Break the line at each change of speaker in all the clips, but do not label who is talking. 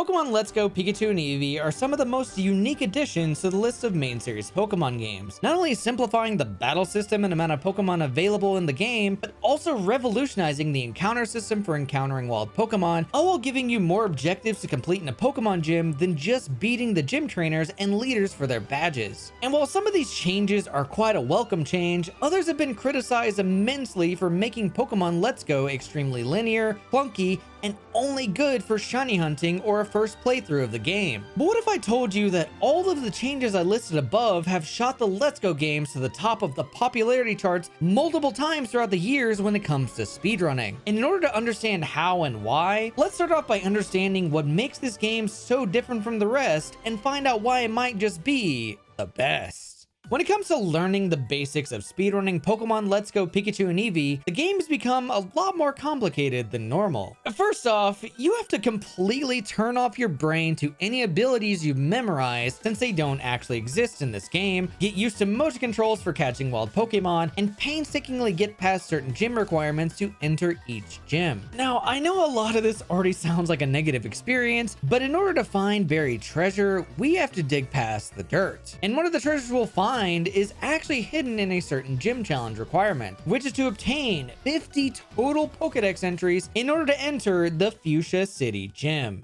Pokemon Let's Go Pikachu and Eevee are some of the most unique additions to the list of main series Pokemon games, not only simplifying the battle system and amount of Pokemon available in the game, but also revolutionizing the encounter system for encountering wild Pokemon, all while giving you more objectives to complete in a Pokemon gym than just beating the gym trainers and leaders for their badges. And while some of these changes are quite a welcome change, others have been criticized immensely for making Pokemon Let's Go extremely linear, clunky, and only good for shiny hunting or a first playthrough of the game. But what if I told you that all of the changes I listed above have shot the Let's Go games to the top of the popularity charts multiple times throughout the years when it comes to speedrunning? And in order to understand how and why, let's start off by understanding what makes this game so different from the rest and find out why it might just be the best. When it comes to learning the basics of speedrunning Pokemon Let's Go Pikachu and Eevee, the game's become a lot more complicated than normal. First off, you have to completely turn off your brain to any abilities you've memorized since they don't actually exist in this game, get used to motion controls for catching wild Pokemon, and painstakingly get past certain gym requirements to enter each gym. Now, I know a lot of this already sounds like a negative experience, but in order to find buried treasure, we have to dig past the dirt. And one of the treasures we'll find is actually hidden in a certain gym challenge requirement, which is to obtain 50 total Pokedex entries in order to enter the Fuchsia City Gym.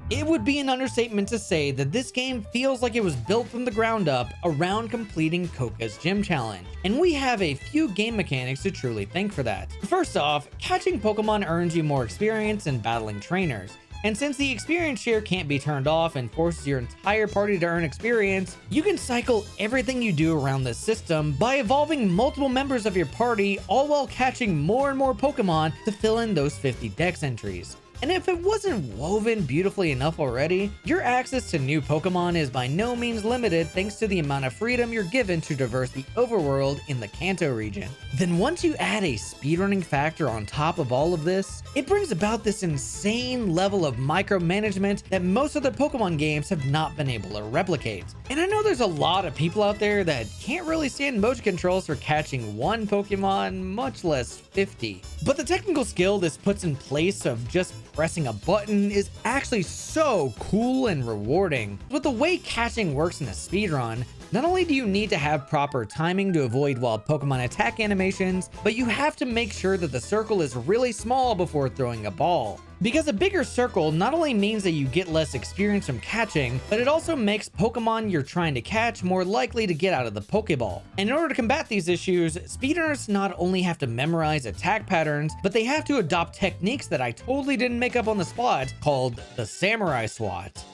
It would be an understatement to say that this game feels like it was built from the ground up around completing Koka's gym challenge, and we have a few game mechanics to truly thank for that. First off, catching Pokemon earns you more experience in battling trainers. And since the experience share can't be turned off and forces your entire party to earn experience, you can cycle everything you do around this system by evolving multiple members of your party, all while catching more and more Pokemon to fill in those 50 Dex entries. And if it wasn't woven beautifully enough already, your access to new Pokemon is by no means limited thanks to the amount of freedom you're given to traverse the overworld in the Kanto region. Then once you add a speedrunning factor on top of all of this, it brings about this insane level of micromanagement that most other Pokemon games have not been able to replicate. And I know there's a lot of people out there that can't really stand motion controls for catching one Pokemon, much less 50. But the technical skill this puts in place of just pressing a button is actually so cool and rewarding. With the way catching works in a speedrun, not only do you need to have proper timing to avoid wild Pokemon attack animations, but you have to make sure that the circle is really small before throwing a ball. Because a bigger circle not only means that you get less experience from catching, but it also makes Pokemon you're trying to catch more likely to get out of the Pokeball. And in order to combat these issues, speedrunners not only have to memorize attack patterns, but they have to adopt techniques that I totally didn't make up on the spot, called the Samurai Swat.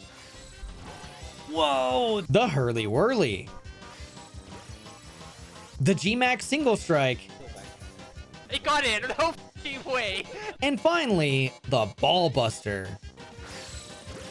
Whoa! The Hurly Whirly. The G-Max Single Strike.
It got in, no f***ing way.
And finally, the Ball Buster.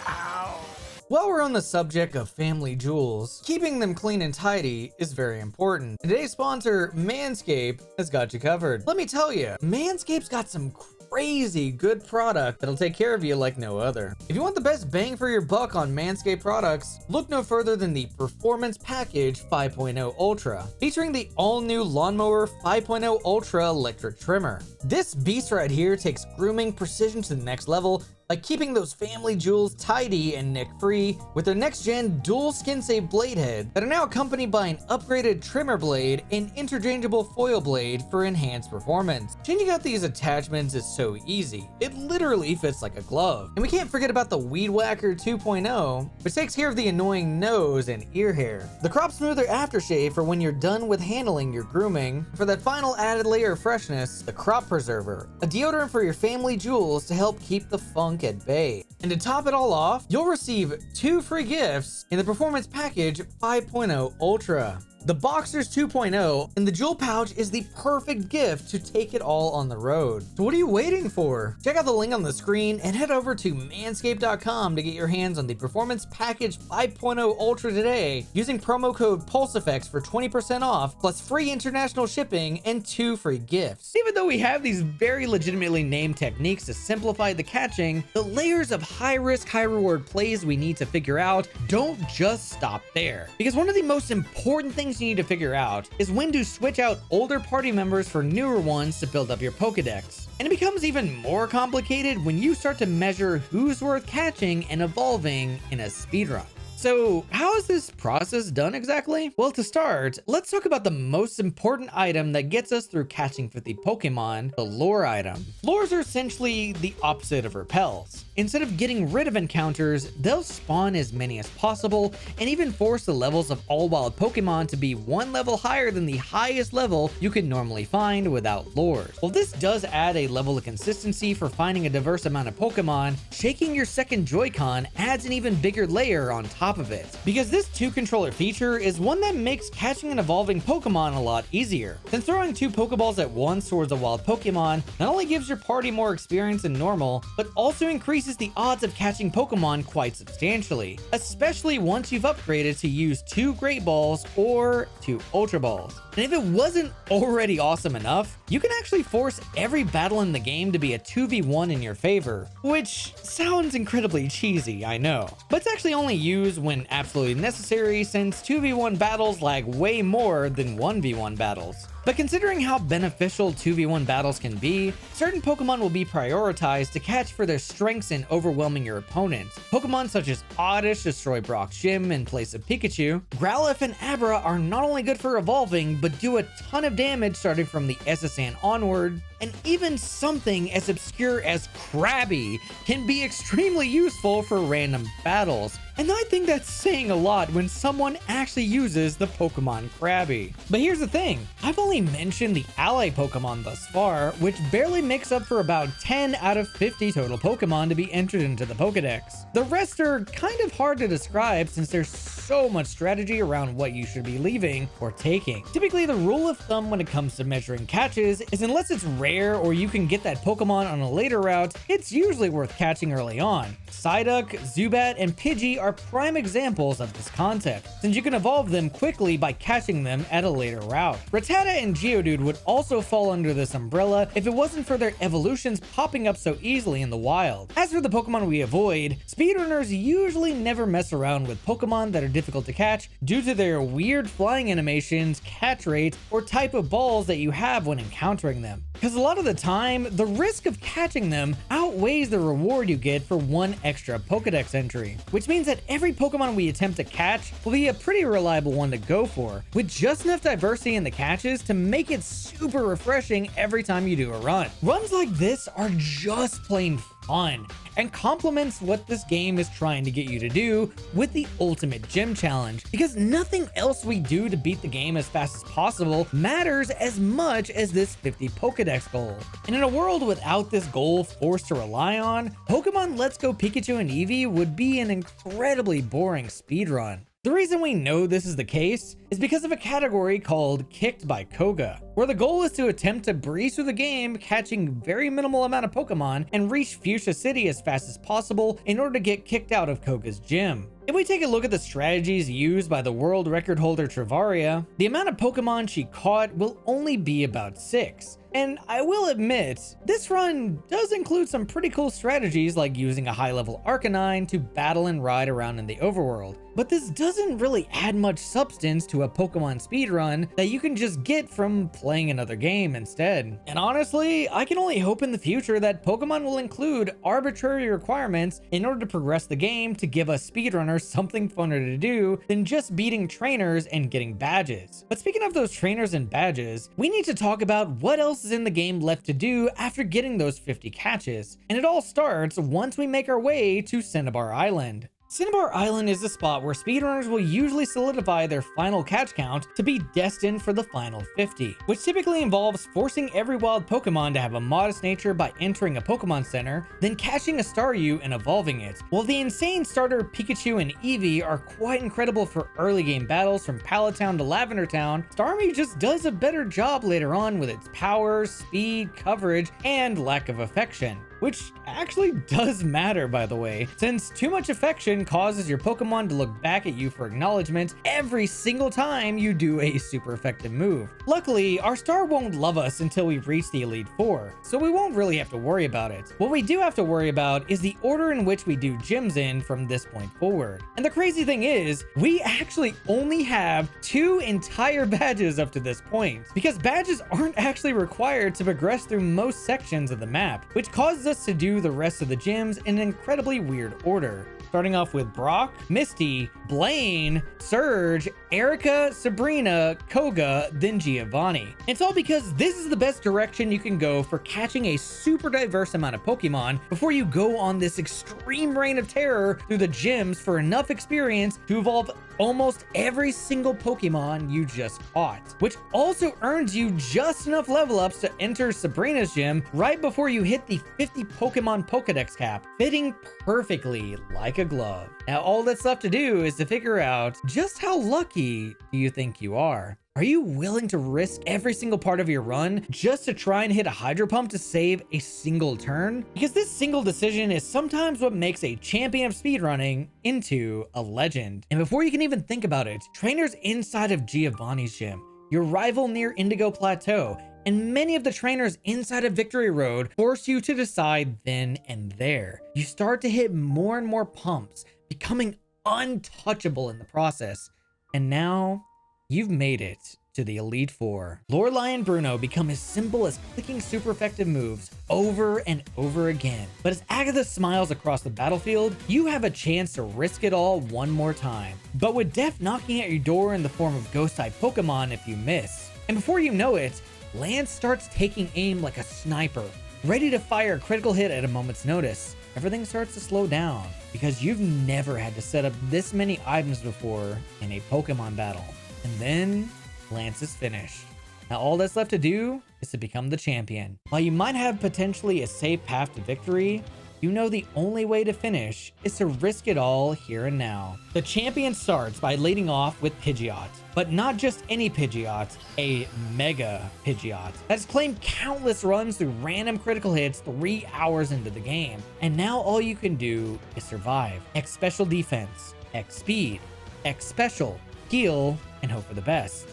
Ow.
While we're on the subject of family jewels, keeping them clean and tidy is very important. Today's sponsor, Manscaped, has got you covered. Let me tell you, Manscaped's got some crazy good product that'll take care of you like no other. If you want the best bang for your buck on Manscaped products, look no further than the Performance Package 5.0 Ultra, featuring the all-new Lawnmower 5.0 Ultra electric trimmer. This beast right here takes grooming precision to the next level by keeping those family jewels tidy and nick-free with their next-gen dual skin-safe blade head that are now accompanied by an upgraded trimmer blade and interchangeable foil blade for enhanced performance. Changing out these attachments is so easy. It literally fits like a glove. And we can't forget about the Weed Whacker 2.0, which takes care of the annoying nose and ear hair. The Crop Smoother aftershave for when you're done with handling your grooming. For that final added layer of freshness, the Crop Preserver, a deodorant for your family jewels to help keep the funk at bay. And to top it all off, you'll receive 2 free gifts in the Performance Package 5.0 Ultra. The Boxers 2.0 and the Jewel Pouch is the perfect gift to take it all on the road. So what are you waiting for? Check out the link on the screen and head over to manscaped.com to get your hands on the Performance Package 5.0 Ultra today using promo code PulseEffects for 20% off, plus free international shipping and 2 free gifts. Even though we have these very legitimately named techniques to simplify the catching, the layers of high-risk, high-reward plays we need to figure out don't just stop there. Because one of the most important things things you need to figure out is when to switch out older party members for newer ones to build up your Pokedex. And it becomes even more complicated when you start to measure who's worth catching and evolving in a speedrun. So how is this process done exactly? Well, to start, let's talk about the most important item that gets us through catching 50 Pokemon, the lure item. Lures are essentially the opposite of repels. Instead of getting rid of encounters, they'll spawn as many as possible and even force the levels of all wild Pokemon to be one level higher than the highest level you could normally find without lures. While this does add a level of consistency for finding a diverse amount of Pokemon, shaking your second Joy-Con adds an even bigger layer on top of it. Because this 2-controller feature is one that makes catching and evolving Pokemon a lot easier. Then throwing 2 Pokeballs at once towards a wild Pokemon not only gives your party more experience than normal, but also increases the odds of catching Pokemon quite substantially, especially once you've upgraded to use 2 Great Balls or 2 Ultra Balls. And if it wasn't already awesome enough, you can actually force every battle in the game to be a 2v1 in your favor, which sounds incredibly cheesy, I know. But it's actually only used when absolutely necessary, since 2v1 battles lag way more than 1v1 battles. But considering how beneficial 2v1 battles can be, certain Pokemon will be prioritized to catch for their strengths in overwhelming your opponent. Pokemon such as Oddish destroy Brock's gym in place of Pikachu. Growlithe and Abra are not only good for evolving, but do a ton of damage starting from the SSN onward. And even something as obscure as Krabby can be extremely useful for random battles. And I think that's saying a lot when someone actually uses the Pokemon Krabby. But here's the thing, I've only mentioned the ally Pokemon thus far, which barely makes up for about 10 out of 50 total Pokemon to be entered into the Pokedex. The rest are kind of hard to describe since there's so much strategy around what you should be leaving or taking. Typically, the rule of thumb when it comes to measuring catches is unless it's rare or you can get that Pokemon on a later route, it's usually worth catching early on. Psyduck, Zubat, and Pidgey are prime examples of this concept, since you can evolve them quickly by catching them at a later route. Rattata and Geodude would also fall under this umbrella if it wasn't for their evolutions popping up so easily in the wild. As for the Pokemon we avoid, speedrunners usually never mess around with Pokemon that are difficult to catch due to their weird flying animations, catch rate, or type of balls that you have when encountering them. Because a lot of the time, the risk of catching them outweighs the reward you get for one extra Pokedex entry, which means that every Pokemon we attempt to catch will be a pretty reliable one to go for, with just enough diversity in the catches to make it super refreshing every time you do a run. Runs like this are just plain fun and complements what this game is trying to get you to do with the ultimate gym challenge, because nothing else we do to beat the game as fast as possible matters as much as this 50 Pokedex goal. And in a world without this goal forced to rely on, Pokemon Let's Go Pikachu and Eevee would be an incredibly boring speedrun. The reason we know this is the case is because of a category called Kicked by Koga, where the goal is to attempt to breeze through the game, catching very minimal amount of Pokemon and reach Fuchsia City as fast as possible in order to get kicked out of Koga's gym. If we take a look at the strategies used by the world record holder Travaria, the amount of Pokemon she caught will only be about 6. And I will admit, this run does include some pretty cool strategies like using a high-level Arcanine to battle and ride around in the overworld. But this doesn't really add much substance to a Pokemon speedrun that you can just get from playing another game instead. And honestly, I can only hope in the future that Pokemon will include arbitrary requirements in order to progress the game to give us speedrunners something funner to do than just beating trainers and getting badges. But speaking of those trainers and badges, we need to talk about what else is in the game left to do after getting those 50 catches. And it all starts once we make our way to Cinnabar Island. Cinnabar Island is the spot where speedrunners will usually solidify their final catch count to be destined for the final 50, which typically involves forcing every wild Pokemon to have a modest nature by entering a Pokemon Center, then catching a Staryu and evolving it. While the insane starter Pikachu and Eevee are quite incredible for early game battles from Pallet Town to Lavender Town, Starmie just does a better job later on with its power, speed, coverage, and lack of affection. which actually does matter, by the way, since too much affection causes your Pokemon to look back at you for acknowledgement every single time you do a super effective move. Luckily, our star won't love us until we reach the Elite Four, so we won't really have to worry about it. What we do have to worry about is the order in which we do gyms in from this point forward. And the crazy thing is, we actually only have 2 entire badges up to this point, because badges aren't actually required to progress through most sections of the map, which causes us to do the rest of the gyms in an incredibly weird order. Starting off with Brock, Misty, Blaine, Surge, Erica, Sabrina, Koga, then Giovanni. It's all because this is the best direction you can go for catching a super diverse amount of Pokemon before you go on this extreme reign of terror through the gyms for enough experience to evolve almost every single Pokemon you just caught, which also earns you just enough level ups to enter Sabrina's gym right before you hit the 50 Pokemon Pokedex cap, fitting perfectly like a glove. Now all that's left to do is to figure out just how lucky do you think you are. Are you willing to risk every single part of your run just to try and hit a Hydro Pump to save a single turn? Because this single decision is sometimes what makes a champion of speedrunning into a legend. And before you can even think about it, trainers inside of Giovanni's gym, your rival near Indigo Plateau, and many of the trainers inside of Victory Road force you to decide then and there. You start to hit more and more pumps, becoming untouchable in the process. And now you've made it to the Elite Four. Lorelei and Bruno become as simple as clicking super effective moves over and over again. But as Agatha smiles across the battlefield, you have a chance to risk it all one more time. But with death knocking at your door in the form of ghost-type Pokemon if you miss. And before you know it, Lance starts taking aim like a sniper, ready to fire a critical hit at a moment's notice. Everything starts to slow down because you've never had to set up this many items before in a Pokemon battle. And then Lance is finished. Now all that's left to do is to become the champion. While you might have potentially a safe path to victory, you know the only way to finish is to risk it all here and now. The champion starts by leading off with Pidgeot, but not just any Pidgeot, a Mega Pidgeot that's claimed countless runs through random critical hits 3 hours into the game. And now all you can do is survive. X special defense, X speed, X special, heal, and hope for the best.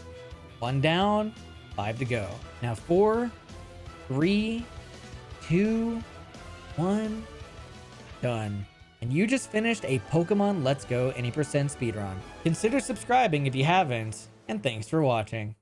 1 down, 5 to go. Now 4, 3, 2, 1, done. And you just finished a Pokemon Let's Go Any% speedrun. Consider subscribing if you haven't, and thanks for watching.